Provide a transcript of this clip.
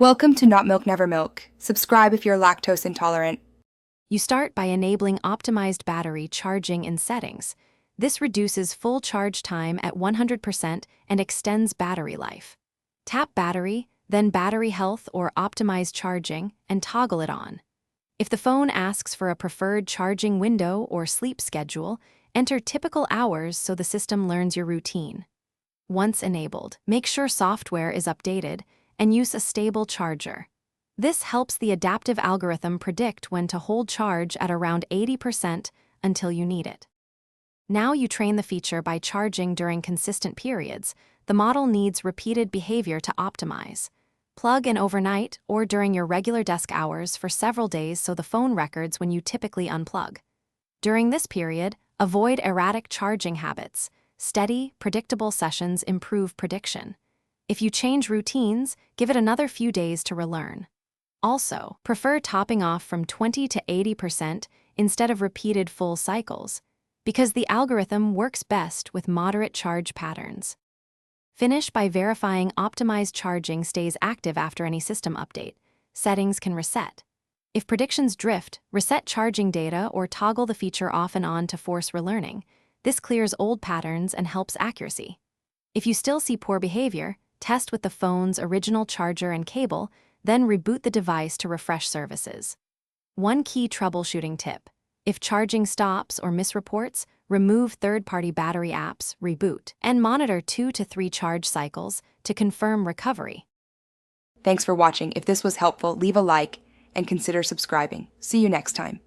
Welcome to Not Milk Never Milk. Subscribe if you're lactose intolerant. You start by enabling optimized battery charging in settings. This reduces full charge time at 100% and extends battery life. Tap Battery, then Battery Health or Optimized Charging, and toggle it on. If the phone asks for a preferred charging window or sleep schedule, enter typical hours so the system learns your routine. Once enabled, make sure software is updated and use a stable charger. This helps the adaptive algorithm predict when to hold charge at around 80% until you need it. Now you train the feature by charging during consistent periods. The model needs repeated behavior to optimize. Plug in overnight or during your regular desk hours for several days so the phone records when you typically unplug. During this period, avoid erratic charging habits. Steady, predictable sessions improve prediction. If you change routines, give it another few days to relearn. Also, prefer topping off from 20 to 80% instead of repeated full cycles, because the algorithm works best with moderate charge patterns. Finish by verifying optimized charging stays active after any system update. Settings can reset. If predictions drift, reset charging data or toggle the feature off and on to force relearning. This clears old patterns and helps accuracy. If you still see poor behavior, test with the phone's original charger and cable, then reboot the device to refresh services. One key troubleshooting tip: if charging stops or misreports, remove third-party battery apps, reboot, and monitor 2 to 3 charge cycles to confirm recovery. Thanks for watching. If this was helpful, leave a like and consider subscribing. See you next time.